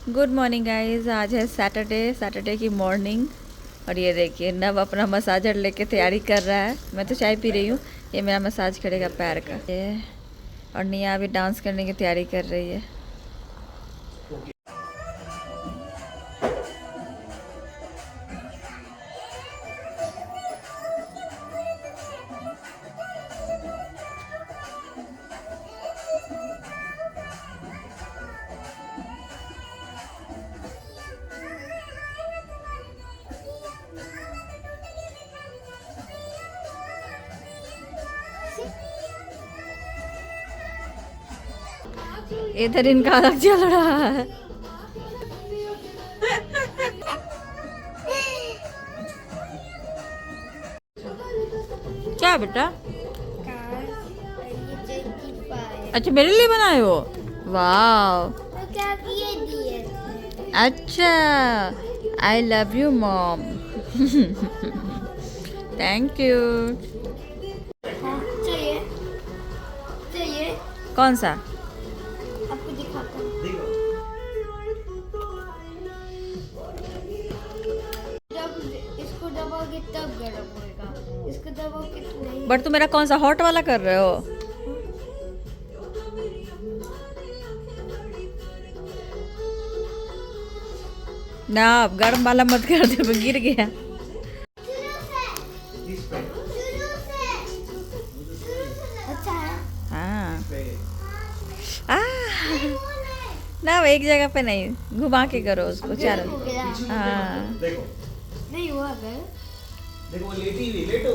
Good morning guys. आज है Saturday की मॉर्निंग और ये देखिए नव अपना मसाजर लेके तैयारी कर रहा है। मैं तो चाय पी रही हूँ, ये मेरा मसाज करेगा पैर का। ये और निया अभी डांस करने की तैयारी कर रही है। इधर इनका अलग चल रहा है। क्या बेटा? अच्छा मेरे लिए बनाए हो? वाह। तो क्या किए दिए? अच्छा, I love you mom. Thank you. हाँ, चाहिए चाहिए कौन सा? आपको दिखाता हूँ। जब इसको दबाओगे तब गर्म होएगा, इसको दबाओगे तो नहीं। बट तुम मेरा कौन सा हॉट वाला कर रहे हो? ना अब गर्म वाला मत कर दे, वो गिर गया। अच्छा है। हाँ। आ, ना वो एक जगह पे नहीं, घुमा के करो उसको चारों। हो गया। हाँ। देखो नहीं हुआ अगर देखो लेटी हुई लेटो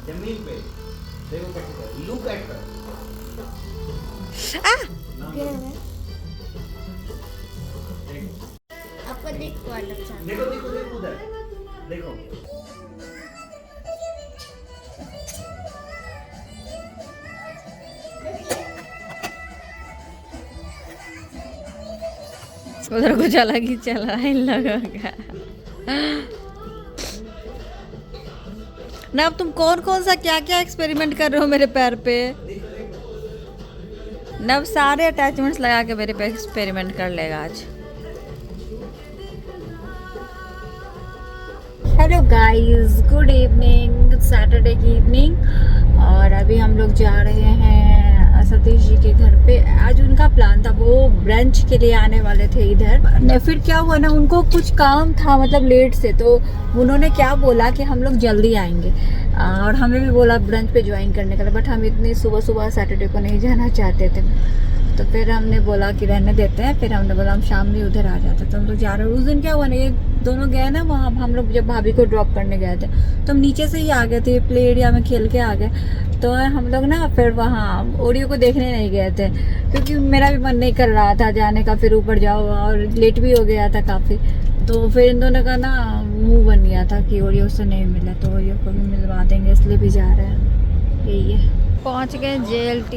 जमीन पे। देखो कैसे कर, लुक एट कर। आ, गर्म है। आपको देख को अच्छा। देखो देखो देखो उधर देखो। उधर कुछ अलग ही चल रहा है इन लोगों का। ना अब तुम कौन कौन सा क्या क्या एक्सपेरिमेंट कर रहे हो मेरे पैर पे? नब सारे अटैचमेंट्स लगा के मेरे पे एक्सपेरिमेंट कर लेगा आज। Hello guys, good evening. Saturday की इवनिंग और अभी हम लोग जा रहे हैं सतीश जी के घर पे। आज उनका प्लान था, वो ब्रंच के लिए आने वाले थे इधर। फिर क्या हुआ ना, उनको कुछ काम था मतलब लेट से, तो उन्होंने क्या बोला कि हम लोग जल्दी आएंगे और हमें भी बोला ब्रंच पे ज्वाइन करने के लिए। बट हम इतनी सुबह सुबह सैटरडे को नहीं जाना चाहते थे, तो फिर हमने बोला कि रहने देते हैं। फिर हमने बोला हम शाम में उधर आ जाते, तो हम लोग जा रहे हैं। उस दिन क्या हुआ ना, ये दोनों गए ना वहाँ, हम लोग जब भाभी को ड्रॉप करने गए थे तो हम नीचे से ही आ गए थे, प्ले एरिया में खेल के आ गए। तो हम लोग ना फिर वहाँ ओडियो को देखने नहीं गए थे, क्योंकि मेरा भी मन नहीं कर रहा था जाने का। फिर ऊपर जाओ और लेट भी हो गया था काफ़ी, तो फिर इन दोनों का ना मुँह बन गया था कि ओडियो से नहीं मिला, तो ओडियो को भी मिलवा देंगे, इसलिए भी जा रहे हैं। यही है। पहुँच गए JLT।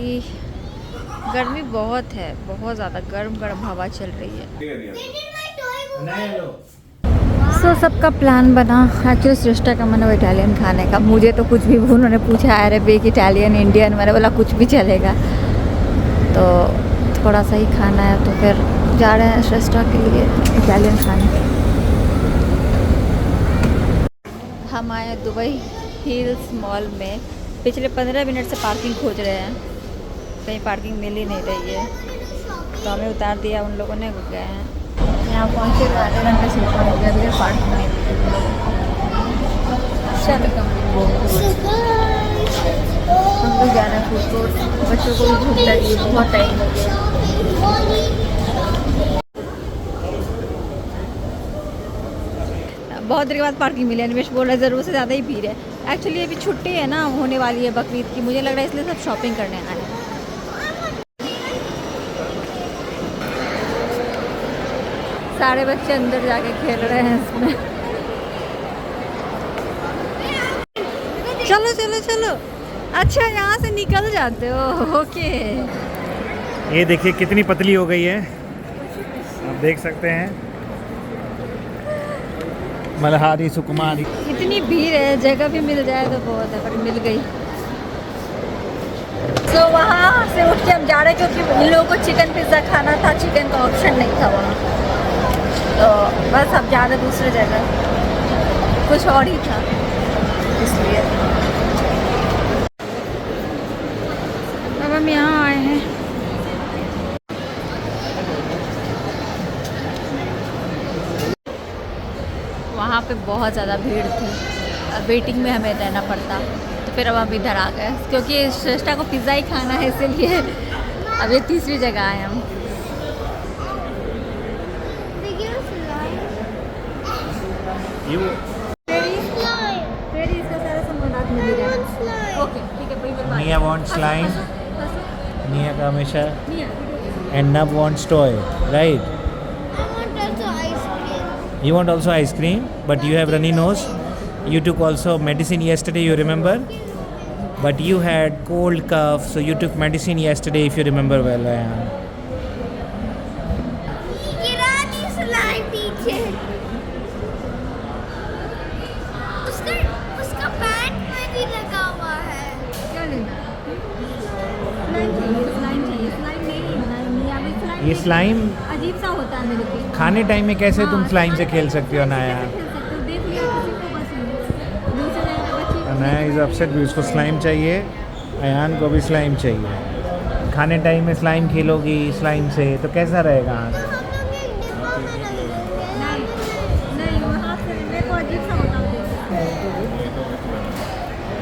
गर्मी बहुत है, बहुत ज़्यादा गर्म गर्म हवा चल रही है। सबका प्लान बना। एक्चुअली सृष्टा का मन है इटालियन खाने का। मुझे तो कुछ भी, उन्होंने पूछा अरेबिक इटालियन इंडियन, मैंने बोला कुछ भी चलेगा, तो थोड़ा सा ही खाना है। तो फिर जा रहे हैं सृष्टा के लिए इटालियन खाने। हम आए दुबई हिल्स मॉल में। पिछले 15 मिनट से पार्किंग खोज रहे हैं, कहीं पार्किंग मिल ही नहीं रही है, तो हमें उतार दिया उन लोगों ने। गए हैं यहाँ पहुँचे, आधे घंटे से ऊपर हो गया, अभी पार्किंग नहीं मिली। चलो हम लोग जा रहे हैं फूड कोर्ट। बच्चों को भी भूख लगी है, बहुत टाइम हो गया। बहुत देर के बाद पार्किंग मिली। अनिमेश बोल रहे ज़रूर से ज़्यादा ही भीड़ है। एक्चुअली अभी छुट्टी है ना, होने वाली है बकरीद की, मुझे लग रहा है इसलिए सब शॉपिंग करने आए हैं। सारे बच्चे अंदर जाके खेल रहे हैं इसमें। चलो चलो चलो। अच्छा यहाँ से निकल जाते हो, ओके। ये देखिए कितनी पतली हो गई है, आप देख सकते हैं। मल्हारी सुकुमारी। इतनी भीड़ है, जगह भी मिल जाए तो बहुत है, पर मिल गई। सो वहाँ से उठ के हम जा रहे हैं क्योंकि इन लोगों को चिकन पिज़्ज़ा खाना था, चिकन का ऑप्शन नहीं था वहाँ, तो बस अब जा रहे दूसरे जगह, कुछ और ही था इसलिए। अब हम यहाँ आए हैं। वहाँ पे बहुत ज़्यादा भीड़ थी, अब वेटिंग में हमें रहना पड़ता, तो फिर अब हम इधर आ गए क्योंकि श्रेष्ठा को पिज़्ज़ा ही खाना है, इसीलिए अब ये तीसरी जगह आए हम। Nia wants slime. Nia का हमेशा and Nab wants toy, right? You want also ice cream, but you have runny nose. You took also medicine yesterday, you remember? But you had cold cough, so you took medicine yesterday, if you remember well. उसका pant में भी लगा हुआ है। क्या लेना? Slime चाहिए, slime नहीं, अभी स्लाइम ये स्लाइम अजीब सा होता है मेरे पे। खाने टाइम में कैसे तुम स्लाइम से खेल सकती हो अनाया? अनाया इज अपसेट भी, उसको स्लाइम चाहिए, अयान को भी स्लाइम चाहिए। खाने टाइम में स्लाइम खेलोगी स्लाइम से तो कैसा रहेगा? नहीं वहाँ से मेरे को अजीब सा होता है।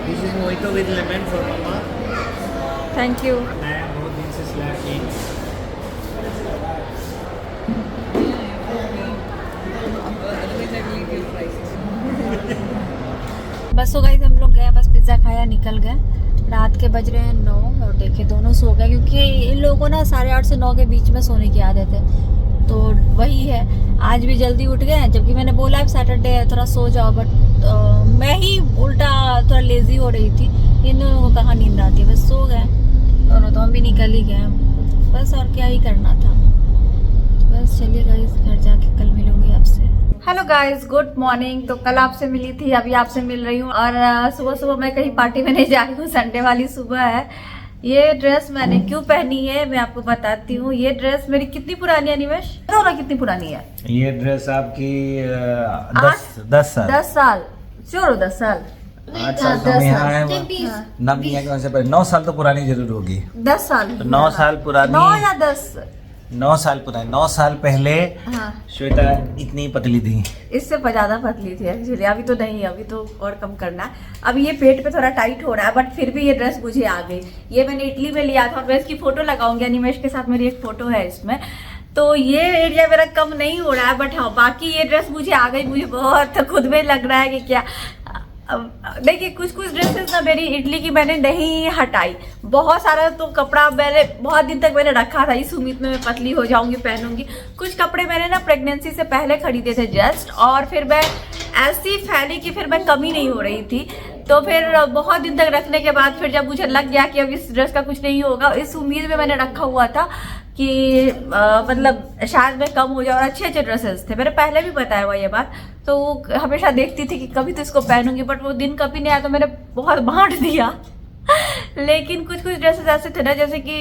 This is mojito with lemon for mama. Thank you. Anaya बहुत दिन से स्लैब की। बस हो गई, हम लोग गए, बस पिज़्ज़ा खाया निकल गए। रात के बज रहे हैं 9 और देखिए दोनों सो गए क्योंकि इन लोगों को ना 8:30 से 9 के बीच में सोने की आदत है, तो वही है। आज भी जल्दी उठ गए, जबकि मैंने बोला अब सैटरडे है थोड़ा सो जाओ, बट मैं ही उल्टा थोड़ा लेज़ी हो रही थी। इन दोनों को कहाँ नींद आती है, बस सो गए दोनों, तो हम भी निकल ही गए बस, और क्या ही करना था। तो बस चलिए गाइस, घर जाके कल मिलूंगी आपसे। Hello guys, good morning. तो कल आपसे मिली थी, अभी आपसे मिल रही हूँ, और सुबह सुबह मैं कहीं पार्टी में नहीं जा रही हूँ, संडे वाली सुबह है। ये ड्रेस मैंने क्यों पहनी है मैं आपको बताती हूँ। ये ड्रेस मेरी कितनी पुरानी है निवेश, ना कितनी पुरानी है? ये ड्रेस आपकी 10 साल। 10 साल, चलो 10 साल। 8 साल तो हम यहाँ है, 9 साल तो पुरानी जरूर होगी। 10 साल, 9 साल पुरानी, 9 या 10, 9 साल पुरानी। 9 साल पहले श्वेता इतनी पतली थी, इससे ज्यादा पतली थी एक्चुअली। अभी तो नहीं, अभी तो और कम करना है। अभी ये पेट पे थोड़ा टाइट हो रहा है, बट फिर भी ये ड्रेस मुझे आ गई। ये मैंने इटली में लिया था, और मैं इसकी फोटो लगाऊंगी, अनिमेश के साथ मेरी एक फोटो है इसमें। तो ये एरिया मेरा कम नहीं हो रहा है, बट हाँ बाकी ये ड्रेस मुझे आ गई। मुझे बहुत खुद में लग रहा है कि क्या, देखिए कुछ ड्रेसेस ना मेरी इटली की मैंने नहीं हटाई, बहुत सारा तो कपड़ा मैंने बहुत दिन तक मैंने रखा था, इस उम्मीद में मैं पतली हो जाऊंगी पहनूंगी। कुछ कपड़े मैंने ना प्रेगनेंसी से पहले खरीदे थे जस्ट, और फिर मैं ऐसी फैली कि फिर मैं कमी नहीं हो रही थी। तो फिर बहुत दिन तक रखने के बाद फिर जब मुझे लग गया कि अब इस ड्रेस का कुछ नहीं होगा, इस उम्मीद में मैंने रखा हुआ था कि मतलब शायद मैं कम हो जाए। और अच्छे ड्रेसेस थे, मैंने पहले भी बताया हुआ ये बात, तो वो हमेशा देखती थी कि कभी तो इसको पहनूंगी, बट वो दिन कभी नहीं आया, तो मैंने बहुत बांट दिया। लेकिन कुछ ड्रेसेस ऐसे थे ना, जैसे कि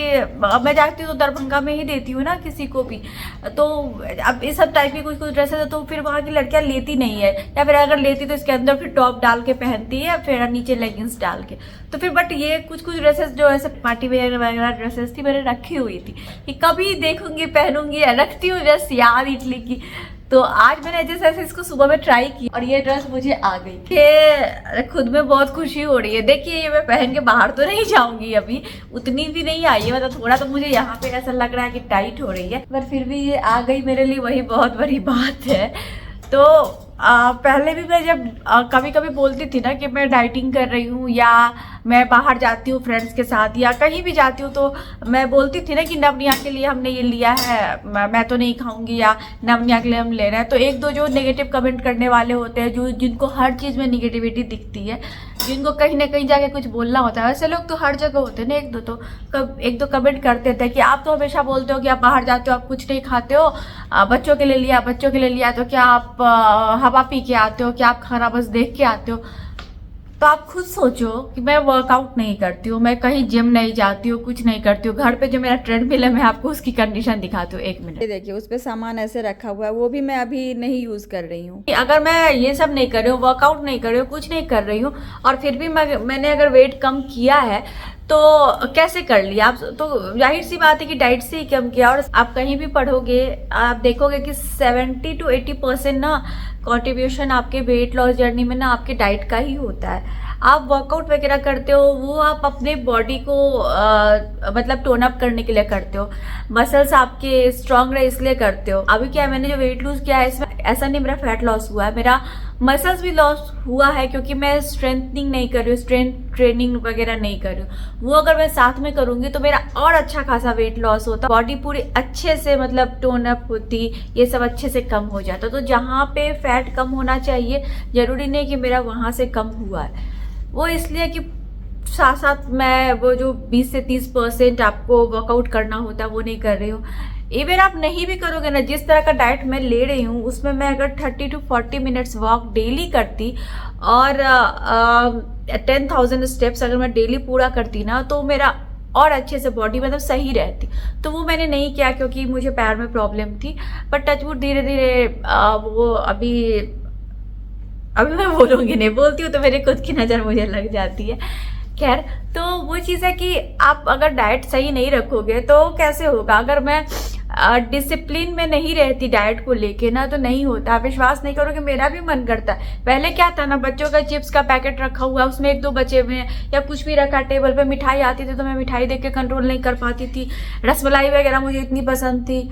अब मैं जाती हूँ तो दरभंगा में ही देती हूँ ना किसी को भी, तो अब इस सब टाइप की कुछ ड्रेसेस है, तो फिर वहाँ की लड़कियाँ लेती नहीं है, या फिर अगर लेती तो इसके अंदर फिर टॉप डाल के पहनती है, फिर नीचे लेगिंग्स डाल के। तो फिर बट ये कुछ ड्रेसेस जो ऐसे पार्टी वेयर वगैरह ड्रेसेस थी, मैंने रखी हुई थी कि कभी देखूंगी पहनूंगी, रखती हूँ जैसे याद इटली की। तो आज मैंने जैसे इसको सुबह में ट्राई की, और ये ड्रेस मुझे आ गई। ये खुद में बहुत खुशी हो रही है। देखिए ये मैं पहन के बाहर तो नहीं जाऊंगी, अभी उतनी भी नहीं आई है, मतलब थोड़ा तो मुझे यहाँ पे ऐसा लग रहा है कि टाइट हो रही है, पर फिर भी ये आ गई मेरे लिए, वही बहुत बड़ी बात है। तो पहले भी मैं जब कभी कभी बोलती थी ना कि मैं डाइटिंग कर रही हूँ, या मैं बाहर जाती हूँ फ्रेंड्स के साथ, या कहीं भी जाती हूँ, तो मैं बोलती थी ना कि नवनिया के लिए हमने ये लिया है, मैं तो नहीं खाऊंगी, या नवनिया के लिए हम ले रहे हैं। तो एक दो जो नेगेटिव कमेंट करने वाले होते हैं, जो जिनको हर चीज़ में निगेटिविटी दिखती है, जिनको कहीं ना कहीं जाके कुछ बोलना होता है, वैसे लोग तो हर जगह होते हैं ना। एक दो कमेंट करते थे कि आप तो हमेशा बोलते हो कि आप बाहर जाते हो, आप कुछ नहीं खाते हो, बच्चों के लिए लिया, तो क्या आप हवा पी के आते हो, क्या आप खाना बस देख के आते हो। तो आप खुद सोचो कि मैं वर्कआउट नहीं करती हूँ, मैं कहीं जिम नहीं जाती हूँ, कुछ नहीं करती हूँ, घर पे जो मेरा ट्रेडमिल है मैं आपको उसकी कंडीशन दिखाती हूँ। 1 मिनट, ये देखिए उस पे सामान ऐसे रखा हुआ है, वो भी मैं अभी नहीं यूज कर रही हूँ। अगर मैं ये सब नहीं कर रही हूँ, वर्कआउट नहीं कर रही हूँ, कुछ नहीं कर रही हूँ, और फिर भी मैंने अगर वेट कम किया है तो कैसे कर लिया आप? तो जाहिर सी बात है कि डाइट से ही कम किया। और आप कहीं भी पढ़ोगे, आप देखोगे कि 70 to 80% ना कंट्रीब्यूशन आपके वेट लॉस जर्नी में ना आपके डाइट का ही होता है। आप वर्कआउट वगैरह करते हो वो आप अपने बॉडी को मतलब टोन अप करने के लिए करते हो, मसल्स आपके स्ट्रांग रहे इसलिए करते हो। अभी क्या है, मैंने जो वेट लूज किया है इसमें ऐसा नहीं मेरा फैट लॉस हुआ है, मेरा मसल्स भी लॉस हुआ है, क्योंकि मैं स्ट्रेंथनिंग नहीं कर रही हूँ, स्ट्रेंथ ट्रेनिंग वगैरह नहीं कर रही हूँ। वो अगर मैं साथ में करूंगी तो मेरा और अच्छा खासा वेट लॉस होता, बॉडी पूरी अच्छे से मतलब टोन अप होती, ये सब अच्छे से कम हो जाता। तो जहाँ पे फैट कम होना चाहिए, जरूरी नहीं कि मेरा वहां से कम हुआ है, वो इसलिए कि साथ साथ मैं वो जो 20 से 30% आपको वर्कआउट करना होता है वो नहीं कर रही हूँ। इवन आप नहीं भी करोगे ना, जिस तरह का डाइट मैं ले रही हूँ उसमें मैं अगर 30 to 40 मिनट्स वॉक डेली करती और 10,000 स्टेप्स अगर मैं डेली पूरा करती ना, तो मेरा और अच्छे से बॉडी मतलब सही रहती। तो वो मैंने नहीं किया क्योंकि मुझे पैर में प्रॉब्लम थी। पर टचवुड धीरे धीरे वो अभी मैं बोलूँगी नहीं, बोलती हूँ तो मेरी खुद की नज़र मुझे लग जाती है। खैर, तो वो चीज़ है कि आप अगर डाइट सही नहीं रखोगे तो कैसे होगा। अगर मैं डिसिप्लिन में नहीं रहती डाइट को लेके ना, तो नहीं होता। आप विश्वास नहीं करोगे, मेरा भी मन करता है। पहले क्या था ना, बच्चों का चिप्स का पैकेट रखा हुआ, उसमें 1-2 बचे हुए हैं या कुछ भी रखा, टेबल पे मिठाई आती थी तो मैं मिठाई देख के कंट्रोल नहीं कर पाती थी। रसमलाई वगैरह मुझे इतनी पसंद थी,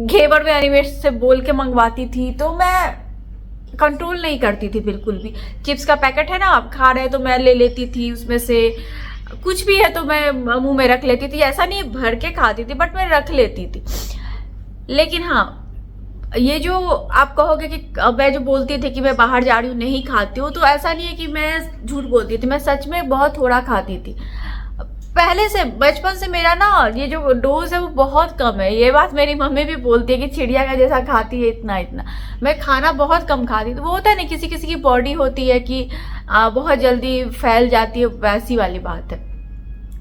घेवर में एनिमेट से बोल के मंगवाती थी, तो मैं कंट्रोल नहीं करती थी बिल्कुल भी। चिप्स का पैकेट है ना, आप खा रहे हैं तो मैं ले लेती थी, उसमें से कुछ भी है तो मैं मुंह में रख लेती थी। ऐसा नहीं भर के खाती थी, बट मैं रख लेती थी। लेकिन हाँ, ये जो आप कहोगे कि मैं जो बोलती थी कि मैं बाहर जा रही हूँ नहीं खाती हूँ, तो ऐसा नहीं है कि मैं झूठ बोलती थी, मैं सच में बहुत थोड़ा खाती थी। पहले से बचपन से मेरा ना ये जो डोज है वो बहुत कम है। ये बात मेरी मम्मी भी बोलती है कि चिड़िया का जैसा खाती है, इतना इतना। मैं खाना बहुत कम खाती, तो वो होता है ना किसी किसी की बॉडी होती है कि बहुत जल्दी फैल जाती है, वैसी वाली बात है।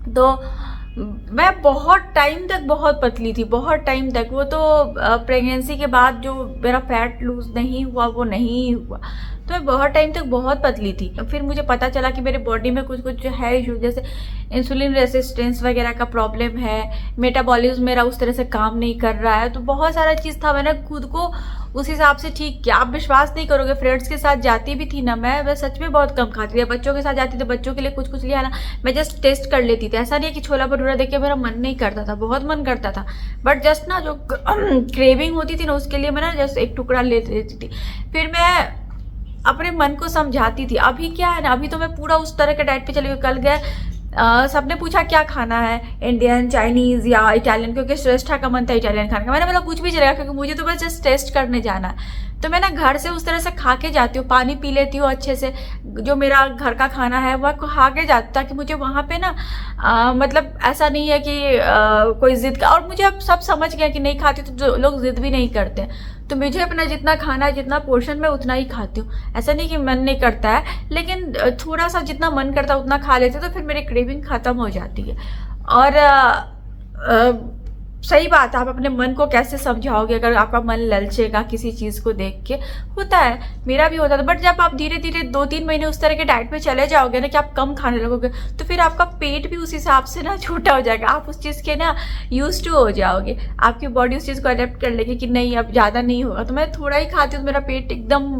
तो मैं बहुत टाइम तक बहुत पतली थी, बहुत टाइम तक। वो तो प्रेगनेंसी के बाद जो मेरा फैट लूज नहीं हुआ वो नहीं हुआ, तो मैं बहुत टाइम तक बहुत पतली थी। फिर मुझे पता चला कि मेरे बॉडी में कुछ कुछ है इशू, जैसे इंसुलिन रेसिस्टेंस वगैरह का प्रॉब्लम है, मेटाबॉलिज्म मेरा उस तरह से काम नहीं कर रहा है। तो बहुत सारा चीज़ था, मैंने खुद को उस हिसाब से ठीक किया। आप विश्वास नहीं करोगे, फ्रेंड्स के साथ जाती भी थी ना मैं सच में बहुत कम खाती थी। बच्चों के साथ जाती थी, बच्चों के लिए कुछ कुछ लिया ना, मैं जस्ट टेस्ट कर लेती थी। ऐसा नहीं है कि छोला भटूरा देख के मेरा मन नहीं करता था, बहुत मन करता था, बट जस्ट ना जो क्रेविंग होती थी ना, उसके लिए मैं ना जस्ट एक टुकड़ा ले लेती थी। फिर मैं अपने मन को समझाती थी। अभी क्या है ना, अभी तो मैं पूरा उस तरह के डाइट पे चली गई। कल गए, सबने पूछा क्या खाना है, इंडियन, चाइनीज या इटालियन, क्योंकि श्रेष्ठा का मन था इटालियन खाने का। मैंने बोला कुछ भी चलेगा, क्योंकि मुझे तो बस जस्ट टेस्ट करने जाना है। तो मैं ना घर से उस तरह से खा के जाती हूँ, पानी पी लेती हूँ अच्छे से, जो मेरा घर का खाना है वह खा के जाती, ताकि मुझे वहाँ पे ना मतलब ऐसा नहीं है कि कोई जिद का। और मुझे अब सब समझ गया कि नहीं खाती तो जो लोग जिद भी नहीं करते, तो मुझे अपना जितना खाना है, जितना पोर्शन में उतना ही खाती हूँ। ऐसा नहीं कि मन नहीं करता है, लेकिन थोड़ा सा जितना मन करता है उतना खा लेते, तो फिर मेरी क्रेविंग खत्म हो जाती है। और सही बात है, आप अपने मन को कैसे समझाओगे अगर आपका मन ललचेगा किसी चीज़ को देख के। होता है, मेरा भी होता था। बट जब आप धीरे धीरे 2-3 महीने उस तरह के डाइट पे चले जाओगे ना कि आप कम खाने लगोगे, तो फिर आपका पेट भी उस हिसाब से ना छोटा हो जाएगा। आप उस चीज़ के ना यूज टू हो जाओगे, आपकी बॉडी उस चीज़ को अडेप्ट कर लेगी कि नहीं अब ज़्यादा नहीं होगा। तो मैं थोड़ा ही खाती हूँ तो मेरा पेट एकदम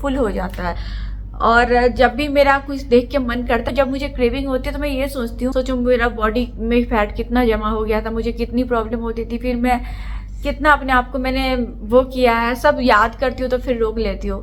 फुल हो जाता है। और जब भी मेरा कुछ देख के मन करता है, जब मुझे क्रेविंग होती है, तो मैं ये सोचती हूँ, सोचो मेरा बॉडी में फैट कितना जमा हो गया था, मुझे कितनी प्रॉब्लम होती थी, फिर मैं कितना अपने आप को मैंने वो किया है, सब याद करती हूँ तो फिर रोक लेती हूँ।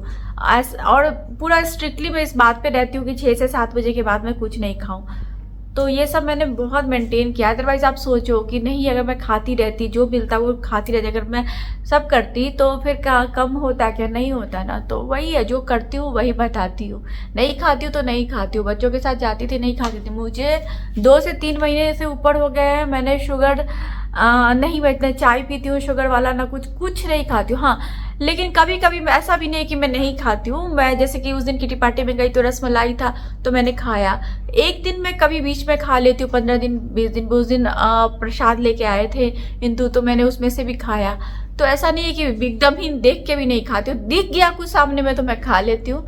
और पूरा स्ट्रिक्टली मैं इस बात पे रहती हूँ कि 6 से 7 बजे के बाद मैं कुछ नहीं खाऊं। तो ये सब मैंने बहुत मेंटेन किया। अदरवाइज आप सोचो कि नहीं, अगर मैं खाती रहती, जो मिलता वो खाती रहती, अगर मैं सब करती तो फिर कम होता क्या, नहीं होता ना। तो वही है, जो करती हूँ वही बताती हूँ। नहीं खाती हूँ तो नहीं खाती हूँ। बच्चों के साथ जाती थी, नहीं खाती थी। मुझे 2 से 3 महीने से ऊपर हो गए हैं, मैंने शुगर नहीं, मैं इतना चाय पीती हूँ शुगर वाला ना, कुछ नहीं खाती हूँ। हाँ, लेकिन कभी कभी ऐसा भी नहीं कि मैं नहीं खाती हूँ। मैं जैसे कि उस दिन किटी पार्टी में गई तो रसमलाई था तो मैंने खाया। एक दिन मैं कभी बीच में खा लेती हूँ, 15 दिन 20 दिन। उस दिन प्रसाद लेके आए थे हिंदू, तो मैंने उसमें से भी खाया। तो ऐसा नहीं है कि एकदम ही देख के भी नहीं खाती हूँ, दिख गया कुछ सामने में तो मैं खा लेती हूँ,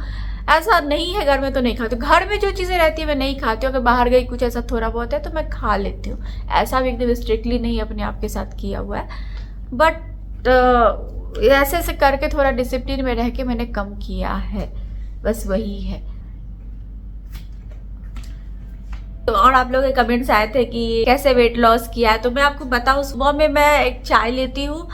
ऐसा नहीं है। घर में तो नहीं खाती हूँ, घर में जो चीज़ें रहती है मैं नहीं खाती हूँ। अगर बाहर गई कुछ ऐसा थोड़ा बहुत है तो मैं खा लेती हूँ, ऐसा भी एकदम स्ट्रिक्टली नहीं अपने आप के साथ किया हुआ है। बट ऐसे ऐसे करके थोड़ा डिसिप्लिन में रह के मैंने कम किया है, बस वही है। तो और आप लोगों के कमेंट्स आए थे कि कैसे वेट लॉस किया है, तो मैं आपको बताऊँ, सुबह में मैं एक चाय लेती हूँ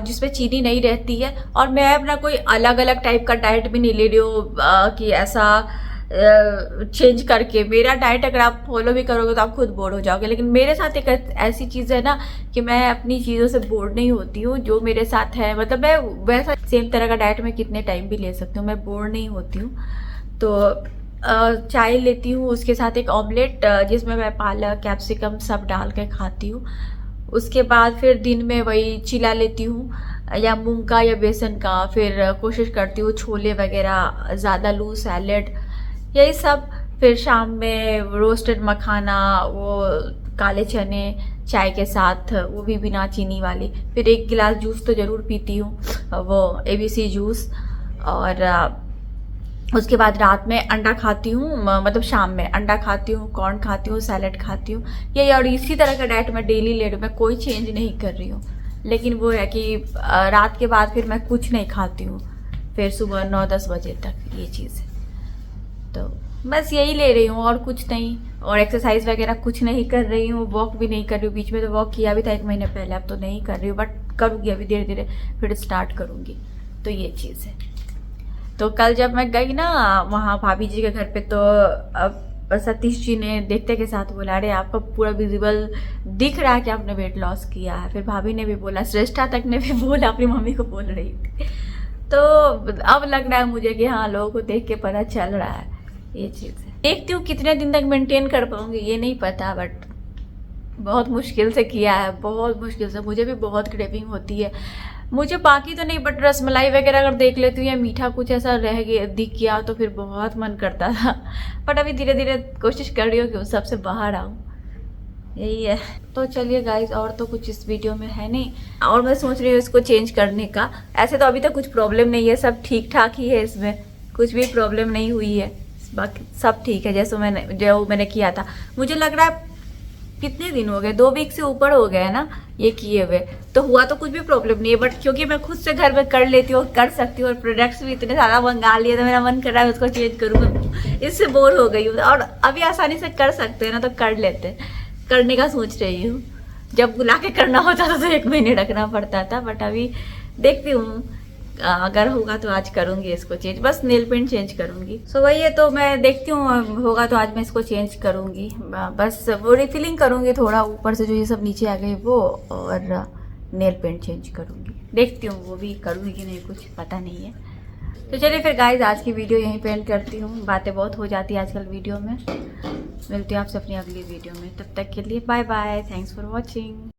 जिसमें चीनी नहीं रहती है, और मैं अपना कोई अलग अलग टाइप का डाइट भी नहीं ले रही हूँ कि ऐसा चेंज करके। मेरा डाइट अगर आप फॉलो भी करोगे तो आप खुद बोर हो जाओगे, लेकिन मेरे साथ एक ऐसी चीज़ है ना कि मैं अपनी चीज़ों से बोर नहीं होती हूँ। जो मेरे साथ है, मतलब मैं वैसा सेम तरह का डाइट में कितने टाइम भी ले सकती हूँ, मैं बोर नहीं होती हूँ। तो चाय लेती हूँ, उसके साथ एक ऑमलेट जिसमें मैं पालक कैप्सिकम सब डाल के खाती हूँ। उसके बाद फिर दिन में वही चिला लेती हूँ, या मूंग का या बेसन का। फिर कोशिश करती हूँ छोले वगैरह ज़्यादा लूँ, सैलेड, यही सब। फिर शाम में रोस्टेड मखाना, वो काले चने चाय के साथ, वो भी बिना चीनी वाली। फिर 1 गिलास जूस तो ज़रूर पीती हूँ, वो ABC जूस। और उसके बाद रात में अंडा खाती हूँ, मतलब शाम में अंडा खाती हूँ, कॉर्न खाती हूँ, सैलेड खाती हूँ, यही। और इसी तरह का डाइट मैं डेली ले रही हूँ, मैं कोई चेंज नहीं कर रही हूँ। लेकिन वो है कि रात के बाद फिर मैं कुछ नहीं खाती हूँ, फिर सुबह 9-10 बजे तक, ये चीज़ है। तो बस यही ले रही हूँ और कुछ नहीं। और एक्सरसाइज वगैरह कुछ नहीं कर रही हूँ, वॉक भी नहीं कर रही हूँ। बीच में तो वॉक किया भी था 1 महीने पहले, अब तो नहीं कर रही हूँ, बट करूँगी अभी धीरे धीरे, फिर स्टार्ट करूँगी। तो ये चीज़ है। तो कल जब मैं गई ना वहाँ भाभी जी के घर पे, तो अब सतीश जी ने देखते के साथ बोला, अरे आपका पूरा विजिबल दिख रहा है कि आपने वेट लॉस किया है। फिर भाभी ने भी बोला, श्रेष्ठा तक ने भी बोला, अपनी मम्मी को बोल रही थी। तो अब लग रहा है मुझे कि हाँ, लोगों को देख के पता चल रहा है, ये चीज़ है। देखती हूँ कितने दिन तक मेंटेन कर पाऊंगी, ये नहीं पता, बट बहुत मुश्किल से किया है, बहुत मुश्किल से। मुझे भी बहुत क्रेविंग होती है, मुझे बाकी तो नहीं, बट रसमलाई वगैरह अगर देख लेती हूँ या मीठा कुछ ऐसा रह गया दिख गया तो फिर बहुत मन करता था। बट अभी धीरे धीरे कोशिश कर रही हूँ कि उस सबसे बाहर आऊँ, यही है। तो चलिए गाइज, और तो कुछ इस वीडियो में है नहीं, और मैं सोच रही हूँ इसको चेंज करने का। ऐसे तो अभी तक कुछ प्रॉब्लम नहीं है, सब ठीक ठाक ही है, इसमें कुछ भी प्रॉब्लम नहीं हुई है, बाकी सब ठीक है जैसे मैंने किया था। मुझे लग रहा है कितने दिन हो गए, 2 वीक से ऊपर हो गए ना ये किए हुए, तो हुआ तो कुछ भी प्रॉब्लम नहीं है। बट क्योंकि मैं खुद से घर में कर लेती हूँ, कर सकती हूँ, और प्रोडक्ट्स भी इतने ज़्यादा मंगा लिए, तो मेरा मन कर रहा है उसको चेंज करूँ। इससे बोर हो गई हूँ, और अभी आसानी से कर सकते हैं ना, तो कर लेते हैं, करने का सोच रही हूँ। जब बुला के करना होता था तो 1 महीने रखना पड़ता था, बट अभी देखती हूँ, अगर होगा तो आज करूँगी इसको चेंज, बस नेल पेंट चेंज करूँगी। सो वही है, तो मैं देखती हूँ होगा तो आज मैं इसको चेंज करूँगी। बस वो रिफिलिंग करूँगी थोड़ा ऊपर से, जो ये सब नीचे आ गए वो, और नेल पेंट चेंज करूँगी। देखती हूँ वो भी करूँगी कि नहीं, कुछ पता नहीं है। तो चलिए फिर गाइज, आज की वीडियो यहीं पे एंड करती हूँ। बातें बहुत हो जाती है आजकल वीडियो में। मिलती हूँ आपसे अपनी अगली वीडियो में, तब तक के लिए bye bye, thanks for watching.